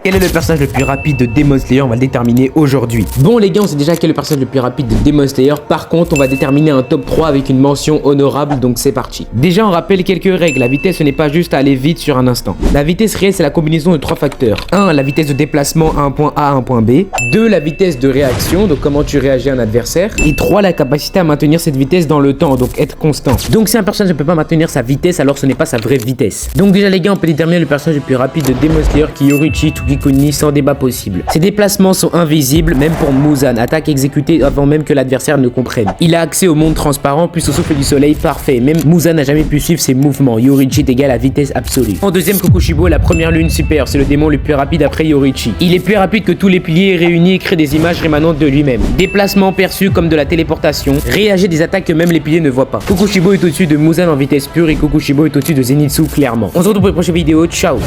Quel est le personnage le plus rapide de Demon Slayer? On va le déterminer aujourd'hui. Bon les gars, on sait déjà quel est le personnage le plus rapide de Demon Slayer. Par contre, on va déterminer un top 3 avec une mention honorable, donc c'est parti. Déjà, on rappelle quelques règles. La vitesse, ce n'est pas juste aller vite sur un instant. La vitesse réelle, c'est la combinaison de 3 facteurs. 1. La vitesse de déplacement à un point A à un point B. 2. La vitesse de réaction, donc comment tu réagis à un adversaire. Et 3. La capacité à maintenir cette vitesse dans le temps, donc être constant. Donc si un personnage ne peut pas maintenir sa vitesse, alors ce n'est pas sa vraie vitesse. Donc déjà les gars, on peut déterminer le personnage le plus rapide de Demon Slayer qui est Yoruichi Tokikuni sans débat possible. Ses déplacements sont invisibles, même pour Muzan, attaque exécutée avant même que l'adversaire ne comprenne. Il a accès au monde transparent, plus au souffle du soleil parfait. Même Muzan n'a jamais pu suivre ses mouvements. Yoruichi est égal à vitesse absolue. En deuxième, Kokushibo est la première lune super, c'est le démon le plus rapide après Yoruichi. Il est plus rapide que tous les piliers réunis et crée des images rémanentes de lui-même. Déplacement perçu comme de la téléportation, réagit des attaques que même les piliers ne voient pas. Kokushibo est au-dessus de Muzan en vitesse pure et Kokushibo est au-dessus de Zenitsu clairement. On se retrouve pour une prochaine vidéo, ciao.